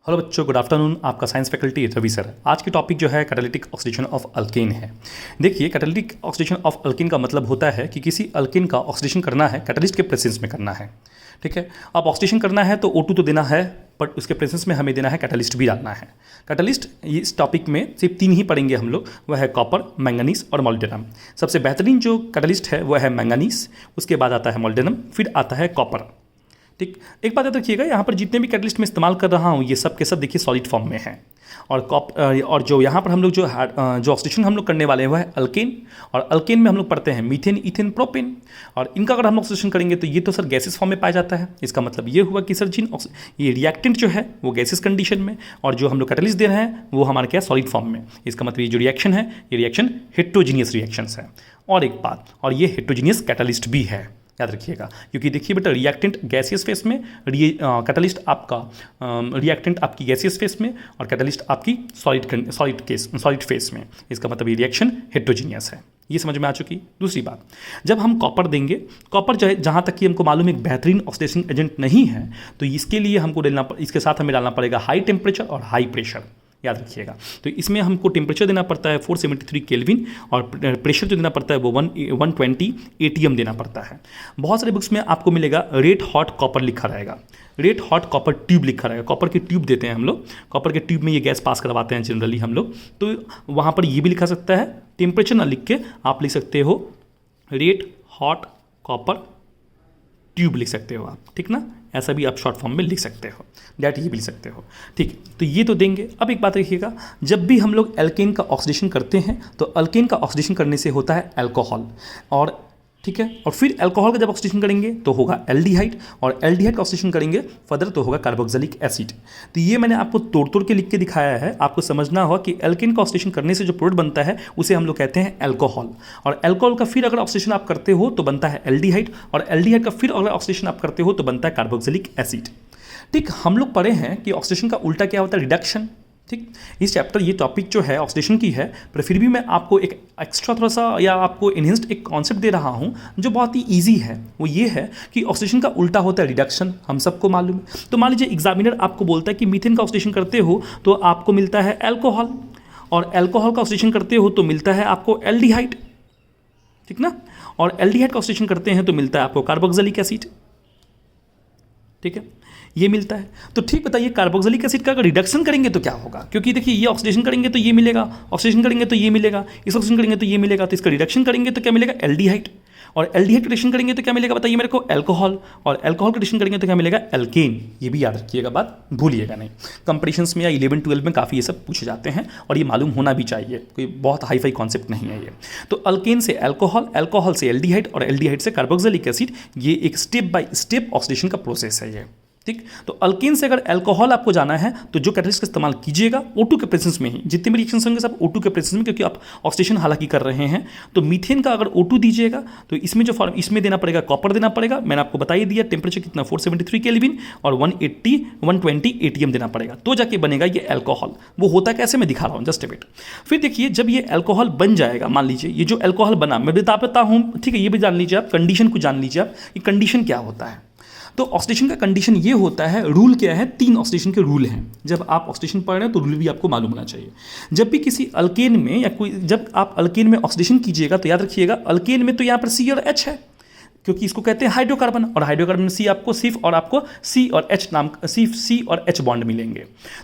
Hello बच्चों, good afternoon. आपका science faculty Ravi sir. आज की टॉपिक जो है कैटालिटिक ऑक्सीडेशन ऑफ अल्केन है। देखिए, कैटालिटिक ऑक्सीडेशन ऑफ अल्केन का मतलब होता है कि किसी अल्केन का ऑक्सीडेशन करना है, कैटालिस्ट के प्रेजेंस में करना है। ठीक है, अब ऑक्सीडेशन करना है तो O2 तो देना है, बट उसके प्रेजेंस में हमें देना है कैटालिस्ट भी डालना है। कैटालिस्ट इस टॉपिक में सिर्फ 3 ही पढ़ेंगे हम लोग, वह है कॉपर, मैंगनीज और मोलिब्डेनम। सबसे बेहतरीन जो कैटालिस्ट है वह है मैंगनीज, उसके बाद आता है मोलिब्डेनम, फिर आता है कॉपर। ठीक, एक बात याद रखिएगा, यहाँ पर जितने भी कैटलिस्ट मैं इस्तेमाल कर रहा हूँ ये सब के सब देखिए सॉलिड फॉर्म में है। और जो यहाँ पर हम लोग जो ऑक्सीडेशन हम लोग करने वाले हैं वह है अल्केन, और अल्केन में हम लोग पढ़ते हैं मीथेन, इथेन, प्रोपेन। और इनका अगर हम ऑक्सीडेशन करेंगे तो ये तो सर गैसेस फॉर्म में पाया जाता है। इसका मतलब ये हुआ कि सर ये रिएक्टेंट जो है वो गैसेस कंडीशन में, और जो हम लोग कैटलिस्ट दे रहे हैं वो हमारे क्या सॉलिड फॉर्म में। इसका मतलब ये जो रिएक्शन है ये रिएक्शन हेट्रोजीनियस रिएक्शंस है। और एक बात, और ये हेट्रोजीनियस कैटलिस्ट भी है, याद रखिएगा। क्योंकि देखिए बेटा, रिएक्टेंट गैसियस फेस में, कैटलिस्ट आपका रिएक्टेंट आपकी गैसियस फेस में, और कैटलिस्ट आपकी सॉलिड फेस में। इसका मतलब ये रिएक्शन हेट्रोजीनियस है। ये समझ में आ चुकी। दूसरी बात, जब हम कॉपर देंगे, कॉपर जो है जहाँ तक कि हमको मालूम है एक बेहतरीन ऑक्सीडेशन एजेंट नहीं है, तो इसके लिए हमको इसके साथ हमें डालना पड़ेगा हाई टेम्परेचर और हाई प्रेशर, याद रखिएगा। तो इसमें हमको टेम्परेचर देना पड़ता है 473 केल्विन, और प्रेशर जो देना पड़ता है वो 120 ATM देना पड़ता है। बहुत सारे बुक्स में आपको मिलेगा रेड हॉट कॉपर लिखा रहेगा, रेड हॉट कॉपर ट्यूब लिखा रहेगा। कॉपर की ट्यूब देते हैं हम लोग, कॉपर के ट्यूब में ये गैस पास करवाते हैं जनरली हम लोग। तो वहाँ पर ये भी लिखा सकता है, टेम्परेचर ना लिख के आप लिख सकते हो रेड हॉट कॉपर ट्यूब लिख सकते हो आप, ठीक ना। ऐसा भी आप शॉर्ट फॉर्म में लिख सकते हो, डैट ये भी लिख सकते हो। ठीक, तो ये तो देंगे। अब एक बात रखिएगा, जब भी हम लोग एल्केन का ऑक्सीडेशन करते हैं तो अल्केन का ऑक्सीडेशन करने से होता है अल्कोहल, और ठीक है, और फिर अल्कोहल का जब ऑक्सीडेशन करेंगे तो होगा एल्डिहाइड, और एल्डिहाइड का ऑक्सीडेशन करेंगे फर्दर तो होगा कार्बोक्सिलिक एसिड। तो ये मैंने आपको तोड़ तोड़ के लिख के दिखाया है। आपको समझना होगा कि एल्केन का ऑक्सीडेशन करने से जो प्रोडक्ट बनता है उसे हम लोग कहते हैं अल्कोहल, और अल्कोहल का फिर अगर ऑक्सीडेशन आप करते हो तो बनता है एल्डिहाइड, और एल्डिहाइड का फिर अगर ऑक्सीडेशन आप करते हो तो बनता है कार्बोक्सिलिक एसिड। ठीक, हम लोग पढ़े हैं कि ऑक्सीडेशन का उल्टा क्या होता है, रिडक्शन। ठीक, इस चैप्टर ये टॉपिक जो है ऑक्सीडेशन की है, पर फिर भी मैं आपको एक एक्स्ट्रा थोड़ा सा या आपको इनहेंस्ड एक कॉन्सेप्ट दे रहा हूँ जो बहुत ही इजी है। वो ये है कि ऑक्सीडेशन का उल्टा होता है रिडक्शन, हम सबको मालूम है। तो मान लीजिए एग्जामिनर आपको बोलता है कि मीथेन का ऑक्सीडेशन करते हो तो आपको मिलता है अल्कोहल, और अल्कोहल का ऑक्सीडेशन करते हो तो मिलता है आपको एल्डिहाइड, ठीक ना, और एल्डिहाइड का ऑक्सीडेशन करते हैं तो मिलता है आपको कार्बोक्सिलिक एसिड। ठीक है, ये मिलता है। तो ठीक, बताइए कार्बोक्सिलिक एसिड का अगर रिडक्शन करेंगे तो क्या होगा, क्योंकि देखिए ये ऑक्सीडेशन करेंगे तो ये मिलेगा, ऑक्सीडेशन करेंगे तो ये मिलेगा, इस ऑक्सीडेशन करेंगे तो ये मिलेगा, तो इसका रिडक्शन करेंगे तो क्या मिलेगा, एल्डिहाइड, और एल्डिहाइड का रिडक्शन करेंगे तो क्या मिलेगा बताइए मेरे को, अल्कोहल, और अल्कोहल का रिडक्शन करेंगे तो क्या मिलेगा, एल्केन। ये भी याद रखिएगा, बात भूलिएगा नहीं। कंपटीशंस में या 11-12 में काफ़ी ये सब पूछे जाते हैं, और ये मालूम होना भी चाहिए, कोई बहुत हाई फाई कॉन्सेप्ट नहीं है ये। तो अल्केन से अल्कोहल, अल्कोहल से एल्डिहाइड, और एल्डिहाइड से कार्बोक्सिलिक एसिड, ये एक स्टेप बाय स्टेप ऑक्सीडेशन का प्रोसेस है ये। ठीक, तो अल्केन से अगर अल्कोहल आपको जाना है तो जो कैटलिस्ट का इस्तेमाल कीजिएगा O2 के प्रेजेंस में ही, जितने भी रिएक्शंस होंगे सब O2 के प्रेजेंस में, क्योंकि आप ऑक्सीडेशन हालांकि कर रहे हैं। तो मीथेन का अगर O2 दीजिएगा तो इसमें जो फॉर्म इसमें देना पड़ेगा, कॉपर देना पड़ेगा। मैंने आपको बता ही दिया टेम्परेचर कितना 473 केल्विन, और 120 ATM देना पड़ेगा, तो जाके बनेगा ये अल्कोहल। वो होता कैसे मैं दिखा रहा हूँ, जस्ट ए वेट। फिर देखिए, जब ये अल्कोहल बन जाएगा, मान लीजिए ये जो अल्कोहल बना, मैं बताता हूँ, ठीक है, ये भी जान लीजिए आप, कंडीशन को जान लीजिए आप, ये कंडीशन क्या होता है। तो ऑक्सीडेशन का कंडीशन ये होता है, रूल क्या है, 3 ऑक्सीडेशन के रूल हैं। जब आप ऑक्सीडेशन पढ़ रहे हैं तो रूल भी आपको मालूम होना चाहिए। जब भी किसी अल्केन में या जब आप अल्केन में ऑक्सीडेशन कीजिएगा तो याद रखिएगा, अल्केन में तो यहाँ पर C और H है, क्योंकि इसको कहते हैं हाइड्रोकार्बन, और हाइड्रोकार्बन में C आपको सिर्फ, और आपको C और H नाम, C और H बॉन्ड मिलेंगे।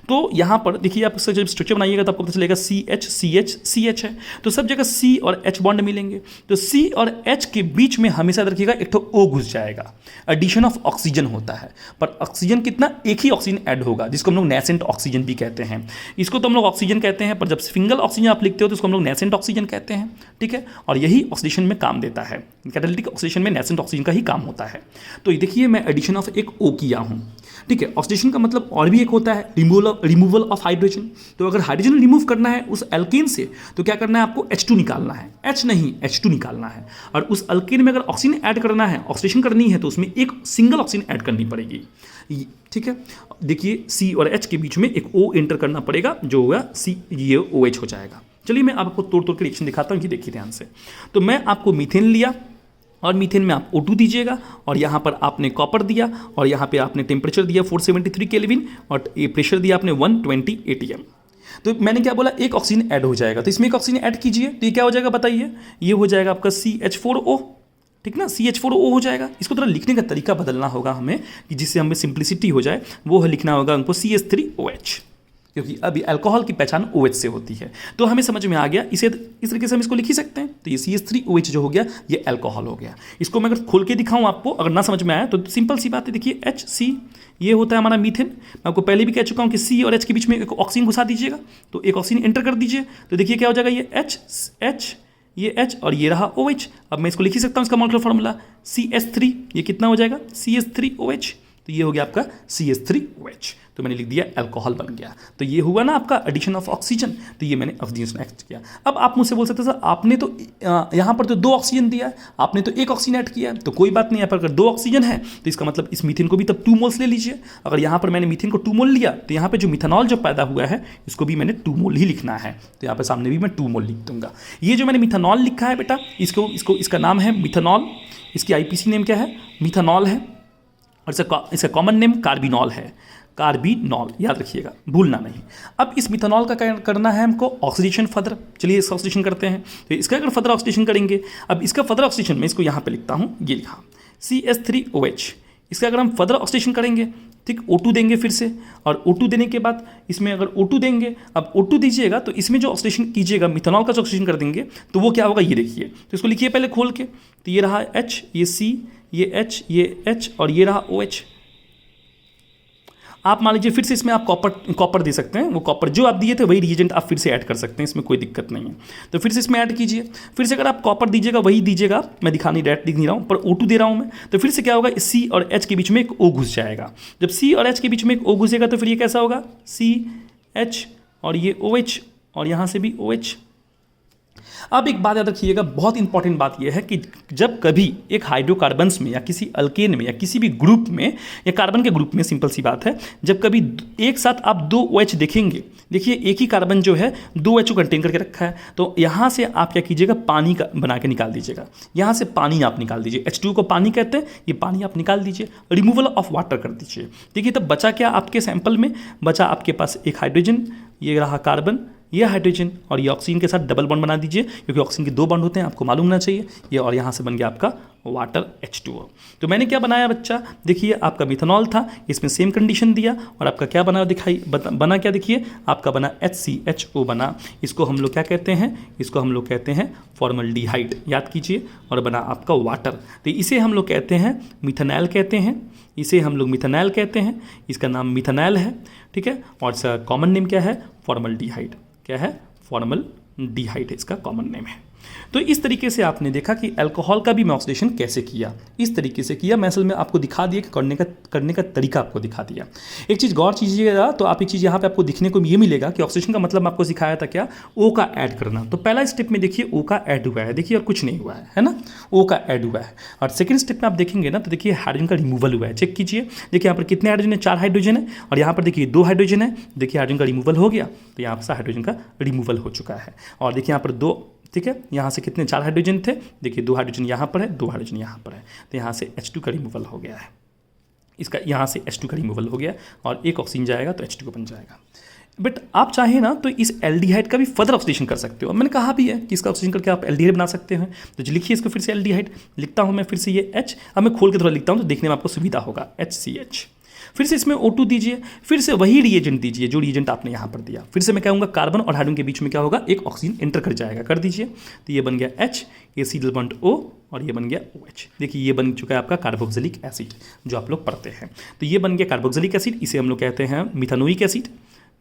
तो यहाँ पर देखिए, आप इसका जब स्ट्रक्चर बनाइएगा तो आपको पता चलेगा CH CH CH है, तो सब जगह C और H बॉन्ड मिलेंगे। तो C और H के बीच में हमेशा याद रखिएगा एक तो O घुस जाएगा, एडिशन ऑफ ऑक्सीजन होता है। पर ऑक्सीजन कितना, एक ही ऑक्सीजन ऐड होगा, जिसको हम लोग नेसेंट ऑक्सीजन भी कहते हैं। इसको तो हम लोग ऑक्सीजन कहते हैं, पर जब सिंगल ऑक्सीजन आप लिखते हो तो इसको हम लोग नेसेंट ऑक्सीजन कहते हैं। ठीक है, और यही ऑक्सीडेशन में काम देता है। कैटालिटिक ऑक्सीडेशन में नेसेंट ऑक्सीजन का ही काम होता है। तो देखिए, मैं एडिशन ऑफ एक O किया हूँ। ठीक है, ऑक्सीडेशन का मतलब और भी एक होता है, रिमूवल ऑफ हाइड्रोजन। तो अगर हाइड्रोजन रिमूव करना है उस अल्केन से तो क्या करना है, आपको H2 निकालना है, H नहीं H2 निकालना है। और उस अल्केन में अगर ऑक्सीजन ऐड करना है, ऑक्सीडेशन करनी है, तो उसमें एक सिंगल ऑक्सीजन ऐड करनी पड़ेगी। ठीक है, देखिए C और H के बीच में एक O एंटर करना पड़ेगा, जो होगा ये OH हो जाएगा। चलिए मैं आपको तोड़ तोड़ के रिएक्शन दिखाता हूँ, ये देखिए ध्यान से। तो मैं आपको मीथेन लिया, और मीथेन में आप O2 दीजिएगा और यहाँ पर आपने कॉपर दिया और यहाँ पे आपने टेम्परेचर दिया 473 केल्विन और ये प्रेशर दिया आपने 120 atm। तो मैंने क्या बोला, एक ऑक्सीजन ऐड हो जाएगा, तो इसमें एक ऑक्सीजन ऐड कीजिए तो ये क्या हो जाएगा बताइए, ये हो जाएगा आपका CH4O, ठीक ना, CH4O हो जाएगा। इसको थोड़ा लिखने का तरीका बदलना होगा हमें कि जिससे हमें सिंप्लिसिटी हो जाए, वो है लिखना होगा हमको CH3OH, क्योंकि अभी अल्कोहल की पहचान OH से होती है। तो हमें समझ में आ गया, इसे इस तरीके से हम इसको लिख ही सकते हैं। तो ये CH3OH जो हो गया ये अल्कोहल हो गया। इसको मैं अगर खोल के दिखाऊं आपको, अगर ना समझ में आया तो सिंपल सी बात है, देखिए HC ये होता है हमारा मीथेन। मैं आपको पहले भी कह चुका हूं कि C और H के बीच में एक ऑक्सीजन घुसा दीजिएगा, तो एक ऑक्सीजन एंटर कर दीजिए, तो देखिए क्या हो जाएगा, ये H ये H और ये रहा OH। अब मैं इसको लिख ही सकता हूँ इसका मॉलिक्यूलर फार्मूला CH3, ये कितना हो जाएगा CH3OH, तो ये हो गया आपका CH3OH। तो मैंने लिख दिया अल्कोहल बन गया। तो ये हुआ ना आपका एडिशन ऑफ ऑक्सीजन, तो ये मैंने ऑक्सीजन ऐड किया। अब आप मुझसे बोल सकते हैं सर आपने तो यहाँ पर तो 2 ऑक्सीजन दिया है, आपने तो 1 ऑक्सीजन ऐड किया है, तो कोई बात नहीं, यहाँ पर अगर 2 ऑक्सीजन है तो इसका मतलब इस मीथेन को भी तब 2 मोल्स ले लीजिए। अगर यहाँ पर मैंने मीथेन को 2 मोल लिया तो यहाँ पर जो मिथेनॉल जो पैदा हुआ है इसको भी मैंने 2 मोल ही लिखना है, तो यहाँ पर सामने भी मैं 2 मोल लिख दूंगा। ये जो मैंने मिथेनॉल लिखा है बेटा, इसका नाम है मिथेनॉल, इसकी IPC नेम क्या है, मिथेनॉल है, और इसका कॉमन नेम कार्बिनॉल है, कार्बिनॉल, याद रखिएगा, भूलना नहीं। अब इस मिथेनॉल का करना है हमको ऑक्सीडेशन फर्दर, चलिए इसका ऑक्सीडेशन करते हैं। तो इसका अगर फर्दर ऑक्सीडेशन करेंगे, अब इसका फर्दर ऑक्सीडेशन मैं इसको यहाँ पे लिखता हूँ, ये लिखा CH3OH। इसका अगर हम फर्दर ऑक्सीडेशन करेंगे, ठीक, O2 देंगे फिर से, और O2 देने के बाद इसमें अगर O2 देंगे, अब O2 दीजिएगा तो इसमें जो ऑक्सीडेशन कीजिएगा मिथेनॉल का जो ऑक्सीडेशन कर देंगे तो वो क्या होगा, ये देखिए। तो इसको लिखिए पहले खोल के, तो ये रहा H, ये C, ये H, ये H और ये रहा OH। आप मान लीजिए फिर से इसमें आप कॉपर दे सकते हैं, वो कॉपर जो आप दिए थे वही रिएजेंट आप फिर से ऐड कर सकते हैं, इसमें कोई दिक्कत नहीं है। तो फिर से इसमें ऐड कीजिए, फिर से अगर आप कॉपर दीजिएगा वही दीजिएगा, मैं डायरेक्ट दिख नहीं रहा हूँ, पर O2 दे रहा हूँ मैं, तो फिर से क्या होगा, C और H के बीच में एक O घुस जाएगा। जब C और H के बीच में एक O घुसेगा तो फिर ये कैसा होगा, CH और ये OH और यहाँ से भी OH। अब एक बात याद रखिएगा, बहुत इंपॉर्टेंट बात यह है कि जब कभी एक हाइड्रोकार्बन्स में या किसी अल्केन में या किसी भी ग्रुप में या कार्बन के ग्रुप में, सिंपल सी बात है, जब कभी एक साथ आप 2 OH देखेंगे, देखिए एक ही कार्बन जो है 2 OH को कंटेन करके रखा है, तो यहाँ से आप क्या कीजिएगा, पानी का बना के निकाल दीजिएगा, यहाँ से पानी आप निकाल दीजिए, H2 को पानी कहते हैं, ये पानी आप निकाल दीजिए, रिमूवल ऑफ वाटर कर दीजिए। देखिए तब बचा क्या आपके सैंपल में, बचा आपके पास एक हाइड्रोजन, ये रहा कार्बन, ये हाइड्रोजन और ये ऑक्सीजन के साथ डबल बॉन्ड बना दीजिए, क्योंकि ऑक्सीजन के 2 बॉन्ड होते हैं, आपको मालूम होना चाहिए ये, और यहाँ से बन गया आपका वाटर H2O। तो मैंने क्या बनाया बच्चा, देखिए आपका मिथेनॉल था, इसमें सेम कंडीशन दिया, और आपका क्या बना बना क्या, देखिए आपका बना HCHO बना। इसको हम लोग क्या कहते हैं, इसको हम लोग कहते हैं फॉर्मल्डिहाइड, याद कीजिए, और बना आपका वाटर। तो इसे हम लोग कहते हैं मिथेनॉल कहते हैं, इसे हम लोग मिथेनॉल कहते हैं, इसका नाम मिथेनॉल है, ठीक है, और इसका कॉमन नेम क्या है, फॉर्मल्डिहाइड, क्या है, फॉर्मल्डिहाइड इसका कॉमन नेम है। तो इस तरीके से आपने देखा कि अल्कोहल का भी मैं ऑक्सीडेशन कैसे किया, इस तरीके से किया। मैं असल में आपको दिखा दिया कि करने का तरीका आपको दिखा दिया। एक चीज़ गौर कीजिएगा, तो आप एक चीज़ यहाँ पे आपको दिखने को ये मिलेगा कि ऑक्सीडेशन का मतलब आपको सिखाया था क्या, O का ऐड करना। तो पहला स्टेप में देखिए O का ऐड हुआ है, देखिए और कुछ नहीं हुआ है ना, O का ऐड हुआ है। और सेकंड स्टेप में आप देखेंगे ना, तो देखिए हाइड्रोजन का रिमूवल हुआ है, चेक कीजिए, देखिए यहाँ पर कितने हाइड्रोजन है, 4 हाइड्रोजन है, और यहाँ पर देखिए 2 हाइड्रोजन है, देखिए हाइड्रोजन का रिमूवल हो गया, तो यहाँ पर हाइड्रोजन का रिमूवल हो चुका है। और देखिए यहाँ पर 2, ठीक है, यहाँ से कितने 4 हाइड्रोजन थे, देखिए 2 हाइड्रोजन यहाँ पर है, 2 हाइड्रोजन यहाँ पर है, तो यहाँ से H2 का रिमूवल हो गया है, इसका यहाँ से H2 का रिमूवल हो गया, और एक ऑक्सीजन जाएगा तो H2 बन जाएगा। बट आप चाहें ना तो इस एल्डिहाइड का भी फर्दर ऑक्सीडेशन कर सकते हो। मैंने कहा भी है कि इसका ऑक्सीडेशन करके आप एल्डिहाइड बना सकते हैं, तो लिखिए इसको फिर से एल्डिहाइड लिखता हूँ मैं, फिर से ये H, अब मैं खोल के थोड़ा लिखता हूँ तो देखने में आपको सुविधा होगा, HCH। फिर से इसमें O2 दीजिए, फिर से वही रिएजेंट दीजिए जो रिएजेंट आपने यहाँ पर दिया, फिर से मैं कहूँगा कार्बन और हाइड्रोजन के बीच में क्या होगा, एक ऑक्सीजन एंटर कर जाएगा, कर दीजिए, तो ये बन गया H, ये C बॉन्ड O, और ये बन गया OH। देखिए ये बन चुका है आपका कार्बोक्सिलिक एसिड, जो आप लोग पढ़ते हैं। तो ये बन गया कार्बोक्सिलिक एसिड, इसे हम लोग कहते हैं मिथानोइक एसिड,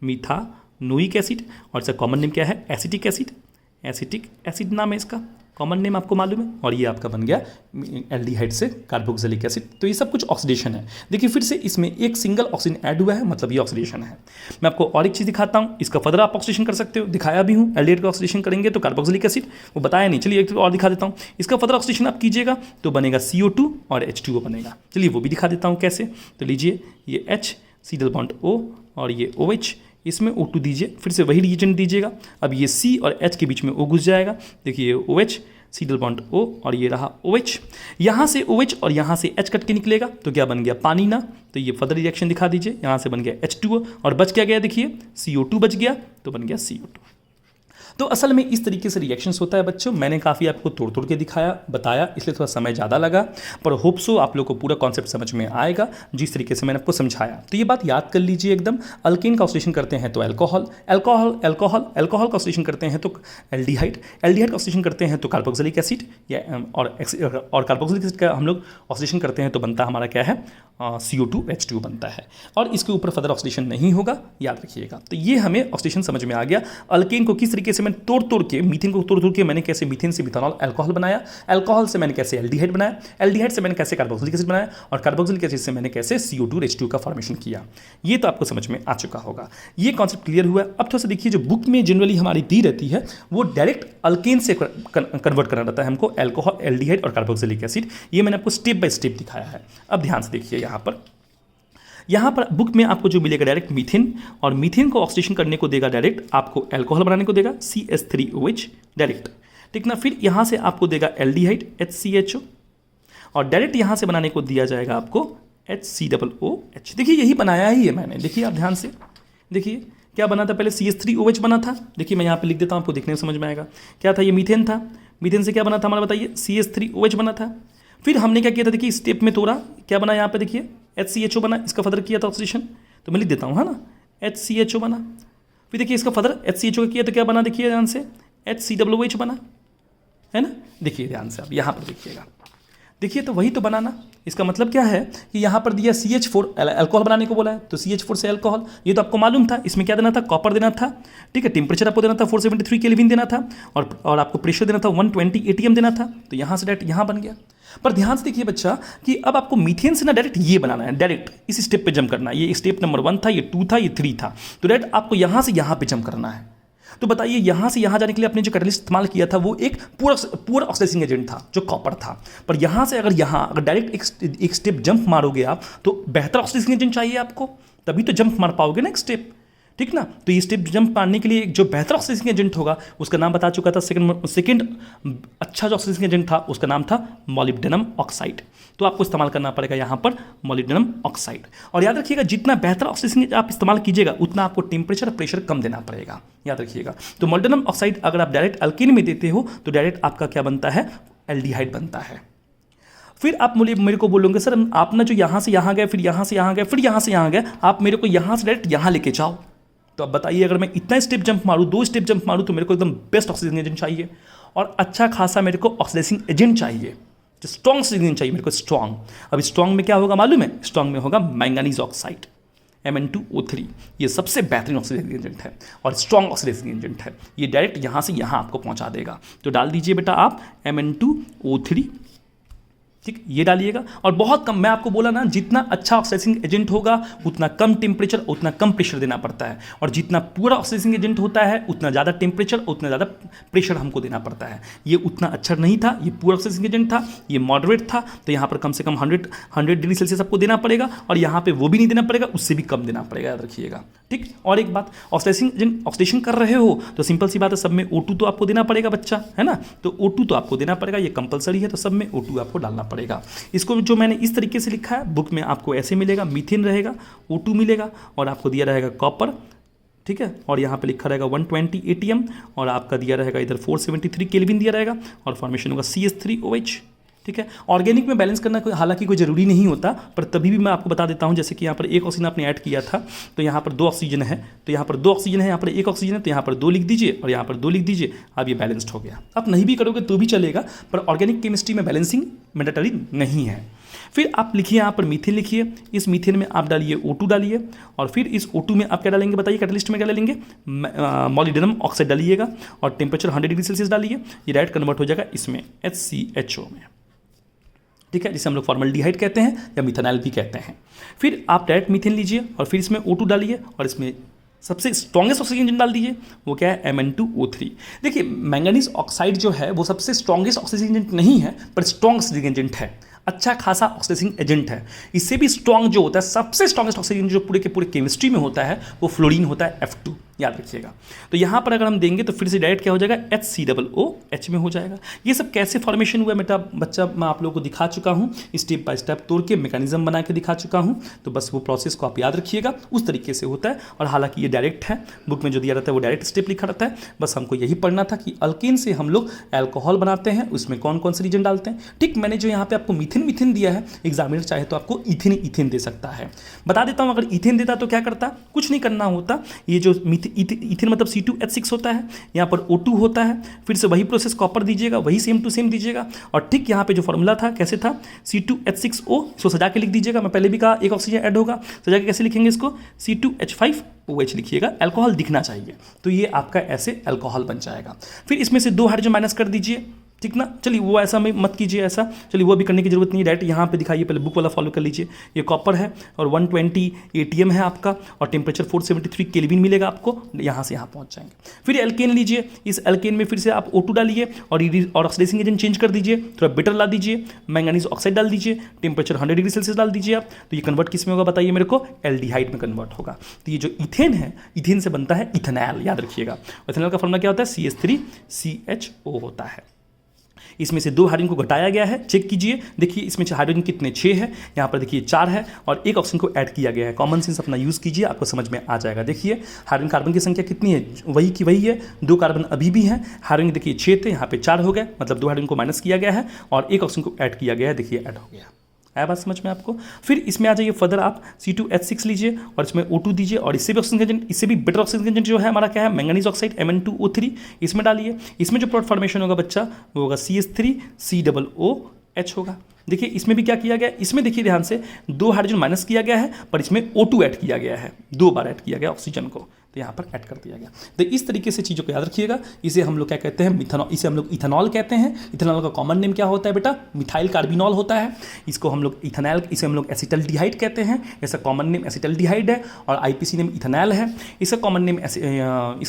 मिथानोइक एसिड, और इसका कॉमन नेम क्या है, एसिटिक एसिड, एसिटिक एसिड नाम है इसका, कॉमन नेम आपको मालूम है। और ये आपका बन गया एल्डिहाइड से कार्बोक्सिलिक एसिड। तो ये सब कुछ ऑक्सीडेशन है। देखिए फिर से इसमें एक सिंगल ऑक्सीजन ऐड हुआ है, मतलब ये ऑक्सीडेशन है। मैं आपको और एक चीज़ दिखाता हूँ, इसका फर्दर आप ऑक्सीडेशन कर सकते हो, दिखाया भी हूँ। एल्डिहाइड का ऑक्सीडेशन करेंगे तो कार्बोक्सिलिक एसिड, वो बताया नहीं, चलिए एक और दिखा देता हूँ। इसका फर्दर ऑक्सीडेशन आप कीजिएगा तो बनेगा CO2 और H2O बनेगा। चलिए वो भी दिखा देता हूँ कैसे। तो लीजिए ये H, C बॉन्ड O, और ये OH, इसमें O2 दीजिए, फिर से वही रिएजेंट दीजिएगा। अब ये C और H के बीच में O घुस जाएगा, देखिए OH, C double bond O और ये रहा OH। यहाँ से OH और यहाँ से H कट के निकलेगा तो क्या बन गया पानी ना, तो ये फर्दर रिएक्शन दिखा दीजिए। यहाँ से बन गया H2O और बच क्या गया, देखिए CO2 बच गया तो बन गया CO2। तो असल में इस तरीके से रिएक्शंस होता है बच्चों। मैंने काफ़ी आपको तोड़ तोड़ के दिखाया बताया, इसलिए थोड़ा समय ज़्यादा लगा, पर होप सो आप लोग को पूरा कॉन्सेप्ट समझ में आएगा जिस तरीके से मैंने आपको समझाया। तो ये बात याद कर लीजिए एकदम। अल्केन का ऑक्सीडेशन करते हैं तो अल्कोहल, अल्कोहल अल्कोहल अल्कोहल का ऑक्सीडेशन करते हैं तो एल्डिहाइड, एल्डिहाइड का ऑक्सीडेशन करते हैं तो कार्बोक्सिलिक एसिड या और कार्बोक्सिलिक एसिड का हम लोग ऑक्सीडेशन करते हैं तो बनता हमारा क्या है, CO2 H2 बनता है। और इसके ऊपर फर्दर ऑक्सीडेशन नहीं होगा, याद रखिएगा। तो ये हमें ऑक्सीडेशन समझ में आ गया। अल्केन को किस तरीके से मैंने तोड़ तोड़ के, मीथेन को तोड़ तोड़ के मैंने कैसे मीथेन से मिथानॉल अल्कोहल बनाया, अल्कोहल से मैंने कैसे एल्डिहाइड बनाया, एल्डिहाइड से मैंने कैसे कार्बोक्सिलिक एसिड बनाया और कार्बोक्सिलिक एसिड से मैंने कैसे CO2 H2 का फॉर्मेशन किया। ये तो आपको समझ में आ चुका होगा। ये कॉन्सेप्ट क्लियर हुआ। अब थोड़ा सा देखिए, जो बुक में जनरली हमारी दी रहती है वो डायरेक्ट अल्केन से कन्वर्ट करना रहता है हमको, अल्कोहल, एल्डिहाइड और कार्बोक्सिलिक एसिड। ये मैंने आपको स्टेप बाय स्टेप दिखाया है। अब ध्यान से देखिए, यहाँ पर बुक में आपको जो मिलेगा डायरेक्ट मीथेन, और मीथेन को ऑक्सीडेशन करने को देगा डायरेक्ट, आपको अल्कोहल बनाने को देगा CH3OH डायरेक्ट, ठीक ना। फिर यहाँ से आपको देगा एल्डिहाइड HCHO और डायरेक्ट यहाँ से बनाने को दिया जाएगा आपको HCOOH। देखिए यही बनाया ही है मैंने, देखिए आप ध्यान से देखिए क्या बना था, पहले CH3OH बना था। देखिए मैं यहाँ पे लिख देता हूँ, आपको देखने में समझ में आएगा। क्या था, ये मीथेन था। मीथेन से क्या बना था हमारा, बताइए, CH3OH बना था। फिर हमने क्या किया था, देखिए स्टेप में तोड़ा, क्या बना यहाँ पे, देखिए HCHO बना, इसका फर्दर किया था ऑक्सीडेशन, तो मैं लिख देता हूँ, है ना, HCHO बना। फिर देखिए इसका फर्दर HCHO का किया तो क्या बना, देखिए ध्यान से HCOOH बना, है ना। देखिए ध्यान से आप यहाँ पर देखिएगा, देखिए तो वही तो बनाना। इसका मतलब क्या है कि यहाँ पर दिया CH4, अल्कोहल बनाने को बोला है तो CH4 से अल्कोहल, ये तो आपको मालूम था। इसमें क्या देना था, कॉपर देना था, ठीक है। टेम्परेचर आपको देना था 473 केल्विन देना था और आपको प्रेशर देना था 120 ATM देना था। तो यहाँ से डायरेक्ट यहाँ बन गया। पर ध्यान से देखिए बच्चा कि अब आपको मीथेन से ना डायरेक्ट ये बनाना है, डायरेक्ट इस स्टेप पे जंप करना है। ये स्टेप नंबर 1 था, ये 2 था, ये 3 था, तो डायरेक्ट आपको यहाँ से यहाँ पे जंप करना है। तो बताइए यहाँ से यहाँ जाने के लिए आपने जो कैटलिस्ट इस्तेमाल किया था वो एक पूरा ऑक्सीडाइजिंग एजेंट था जो कॉपर था। पर यहाँ से अगर डायरेक्ट एक स्टेप जंप मारोगे आप तो बेहतर ऑक्सीडाइजिंग एजेंट चाहिए आपको, तभी तो जंप मार पाओगे ना एक स्टेप, ठीक ना। तो ये स्टेप जंप मारने के लिए जो बेहतर ऑक्सीडाइजिंग एजेंट होगा उसका नाम बता चुका था, सेकंड अच्छा जो ऑक्सीडाइजिंग एजेंट था उसका नाम था मॉलिब्डेनम ऑक्साइड। तो आपको इस्तेमाल करना पड़ेगा यहाँ पर मॉलिब्डेनम ऑक्साइड। और याद रखिएगा जितना बेहतर ऑक्सीडाइजिंग आप इस्तेमाल कीजिएगा उतना आपको टेम्परेचर प्रेशर कम देना पड़ेगा, याद रखिएगा। तो मॉलिब्डेनम ऑक्साइड अगर आप डायरेक्ट अल्केन में देते हो तो डायरेक्ट आपका क्या बनता है, एल्डिहाइड बनता है। फिर आप मेरे को बोलोगे सर आप ना जो यहाँ से यहाँ गए, फिर यहाँ से यहाँ गए, फिर यहाँ से यहाँ गए, आप मेरे को यहाँ से डायरेक्ट यहाँ लेके जाओ। तो अब बताइए अगर मैं इतना स्टेप जंप मारूँ, 2 स्टेप जंप मारूँ, तो मेरे को एकदम बेस्ट ऑक्सीजन एजेंट चाहिए और अच्छा खासा मेरे को ऑक्सीडाइजिंग एजेंट चाहिए, जो स्ट्रॉन्ग ऑक्सीजन एजेंट चाहिए मेरे को, स्ट्रॉन्ग। अब स्ट्रॉन्ग में क्या होगा मालूम है, स्ट्रॉन्ग में होगा मैंगनीज ऑक्साइड Mn2O3। ये सबसे बेहतरीन ऑक्सीडाइजिंग एजेंट है और स्ट्रॉन्ग ऑक्सीडाइजिंग एजेंट है। ये डायरेक्ट यहाँ से यहाँ आपको पहुँचा देगा। तो डाल दीजिए बेटा आप Mn2O3, ठीक, ये डालिएगा। और बहुत कम, मैं आपको बोला ना जितना अच्छा ऑक्सीडाइजिंग एजेंट होगा उतना कम टेम्परेचर उतना कम प्रेशर देना पड़ता है, और जितना पूरा ऑक्सीडाइजिंग एजेंट होता है उतना ज़्यादा टेम्परेचर उतना ज़्यादा प्रेशर हमको देना पड़ता है। ये उतना अच्छा नहीं था, ये पूरा ऑक्सीडाइजिंग एजेंट था, ये मॉडरेट था, तो यहाँ पर कम से कम 100 डिग्री सेल्सियस आपको देना पड़ेगा, और यहाँ पे वो भी नहीं देना पड़ेगा, उससे भी कम देना पड़ेगा, याद रखिएगा, ठीक। और एक बात, ऑक्सीडेशन कर रहे हो तो सिंपल सी बात है, सब में O2 तो आपको देना पड़ेगा बच्चा, है ना। तो O2 तो आपको देना पड़ेगा, ये कंपलसरी है, तो सब में O2 आपको डालना पड़ेगा। इसको जो मैंने इस तरीके से लिखा है बुक में आपको ऐसे मिलेगा, मीथेन रहेगा, O2 मिलेगा और आपको दिया रहेगा कॉपर, ठीक है, और यहाँ पे लिखा रहेगा 120 ATM और आपका दिया रहेगा इधर 473 केल्विन दिया रहेगा और फॉर्मेशन होगा CH3OH, ठीक है। ऑर्गेनिक में बैलेंस करना हालांकि कोई ज़रूरी नहीं होता, पर तभी भी मैं आपको बता देता हूँ। जैसे कि यहाँ पर एक ऑक्सीजन आपने ऐड किया था तो यहाँ पर 2 ऑक्सीजन है, तो यहाँ पर 2 ऑक्सीजन है, यहाँ पर 1 ऑक्सीजन है, तो यहाँ पर 2 लिख दीजिए और यहाँ पर 2 लिख दीजिए। अब ये बैलेंस्ड हो गया। आप नहीं भी करोगे तो भी चलेगा, पर ऑर्गेनिक केमिस्ट्री में बैलेंसिंग मैंडेटरी नहीं है। फिर आप लिखिए यहाँ पर मीथेन लिखिए, इस मीथेन में आप डालिए O2 डालिए, और फिर इस O2 में आप क्या डालेंगे बताइए, कैटलिस्ट में क्या डालेंगे, मॉलिब्डेनम ऑक्साइड डालिएगा और टेम्परेचर 100 डिग्री सेल्सियस डालिए। ये डायरेक्ट कन्वर्ट हो जाएगा इसमें HCHO में, ठीक है, जिसे हम लोग फॉर्मल्डिहाइड कहते हैं या मिथेनॉल भी कहते हैं। फिर आप डायरेक्ट मीथेन लीजिए और फिर इसमें O2 डालिए और इसमें सबसे स्ट्रॉन्गेस्ट ऑक्सीजन एजेंट डाल दीजिए, वो क्या है, Mn2O3। देखिए मैंगनीज ऑक्साइड जो है वो सबसे स्ट्रॉन्गेस्ट ऑक्सीजन एजेंट नहीं है, पर स्ट्रॉन्ग ऑक्सीजन एजेंट है, अच्छा खासा ऑक्सीडाइजिंग एजेंट है। इससे भी स्ट्रॉन्ग जो होता है, सबसे स्ट्रॉन्गेस्ट ऑक्सीजन जो पूरे के पूरे केमिस्ट्री में होता है वो फ्लोरीन होता है, F2। याद रखिएगा। तो यहाँ पर अगर हम देंगे तो फिर से डायरेक्ट क्या हो जाएगा, HCOOH में हो जाएगा। ये सब कैसे फॉर्मेशन हुआ बेटा बच्चा मैं आप लोगों को दिखा चुका हूँ, स्टेप बाय स्टेप तोड़ के मैकेनिज्म बना के दिखा चुका हूँ। तो बस वो प्रोसेस को आप याद रखिएगा, उस तरीके से होता है। और हालांकि ये डायरेक्ट है, बुक में जो दिया रहता है वो डायरेक्ट स्टेप लिखा रहता है। बस हमको यही पढ़ना था कि अल्केन से हम लोग एल्कोहल बनाते हैं, उसमें कौन कौन से रीजन डालते हैं। ठीक, मैंने जो यहाँ पे आपको मीथेन दिया है, एग्जामिनर चाहे तो आपको इथेन दे सकता है। बता देता हूँ, अगर इथेन देता तो क्या करता, कुछ नहीं करना होता। ये जो इथेन मतलब C2H6 होता है, यहाँ पर O2 होता है, फिर से वही प्रोसेस कॉपर दीजिएगा, वही सेम टू सेम दीजिएगा। और ठीक यहाँ पे जो फॉर्मूला था कैसे था, C2H6O, इसको सजा के लिख दीजिएगा। मैं पहले भी कहा एक ऑक्सीजन ऐड होगा, सजा के कैसे लिखेंगे इसको, C2H5OH लिखिएगा, अल्कोहल दिखना चाहिए। तो ये आपका ऐसे अल्कोहल बन जाएगा। फिर इसमें से 2 हाइड्रोजन माइनस कर दीजिए, ठीक ना। चलिए वो ऐसा में मत कीजिए, ऐसा चलिए वो भी करने की जरूरत नहीं है, डायरेक्ट यहाँ पे दिखाइए, पहले बुक वाला फॉलो कर लीजिए। ये कॉपर है और 120 ATM है आपका, और टेम्परेचर 473 केल्विन मिलेगा आपको, यहाँ से यहाँ पहुँच जाएंगे। फिर एल्केन लीजिए, इस एल्केन में फिर से आप O2 डालिए और ऑक्सीडाइजिंग एजेंट चेंज कर दीजिए, थोड़ा बिटर ला दीजिए, मैंगनीज ऑक्साइड डाल दीजिए, टेम्परेचर 100 डिग्री सेल्सियस डाल दीजिए आप। तो ये कन्वर्ट किस में होगा बताइए मेरे को, एल्डिहाइड में कन्वर्ट होगा। तो ये जो इथेन है, इथेन से बनता है इथेनॉल, याद रखिएगा। इथेनॉल का फॉर्मूला क्या होता है, CH3CHO होता है। इसमें से 2 हाइड्रोजन को घटाया गया है, चेक कीजिए, देखिए इसमें हाइड्रोजन कितने, 6 है, यहाँ पर देखिए 4 है, और एक ऑक्सीजन को ऐड किया गया है। कॉमन सेंस अपना यूज़ कीजिए, आपको समझ में आ जाएगा। देखिए हाइड्रोजन कार्बन की संख्या कितनी है, वही की वही है, 2 कार्बन अभी भी है। हाइड्रोजन देखिए 6 थे, यहाँ पे 4 हो गए, मतलब 2 हाइड्रोजन को माइनस किया गया है और एक ऑक्सीजन को ऐड किया गया है, देखिए ऐड हो गया। आया बात समझ में आपको। फिर इसमें आ जाइए फर्दर, आप C2H6 लीजिए और इसमें O2 दीजिए, और इससे भी ऑक्सीजन एजेंट, इससे भी बेटर ऑक्सीजन एजेंट जो है हमारा क्या है, मैंगनीज ऑक्साइड Mn2O3, इसमें डालिए। इसमें जो प्रोडक्ट फॉर्मेशन होगा बच्चा वो होगा CH3COOH होगा। देखिए इसमें भी क्या किया गया, इसमें देखिए ध्यान से 2 हाइड्रोजन माइनस किया गया है, पर इसमें O2 ऐड किया गया है, 2 बार ऐड किया गया ऑक्सीजन को, तो यहाँ पर ऐड कर दिया गया। तो इस तरीके से चीज़ों को याद रखिएगा। इसे हम लोग क्या कहते हैं, मिथेनॉल, इसे हम लोग इथेनॉल कहते हैं। इथेनॉल का कॉमन नेम क्या होता है बेटा, मिथाइल कार्बिनॉल होता है। इसको हम लोग इथेनॉल, इसे हम लोग एसिटल्डिहाइड कहते हैं। इसका कॉमन नेम एसिटल्डिहाइड है और IPC नेम इथेनॉल है। इसका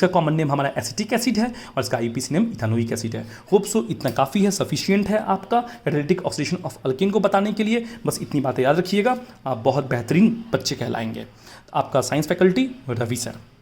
कॉमन नेम हमारा एसिटिक एसिड है और इसका IPC नेम इथेनोइक एसिड है। होप सो इतना काफ़ी है, सफिशियंट है आपका कैटालिटिक ऑक्सीडेशन ऑफ अल्केन को बताने के लिए। बस इतनी बातें याद रखिएगा, आप बहुत बेहतरीन बच्चे कहलाएंगे। आपका साइंस फैकल्टी रवि सर।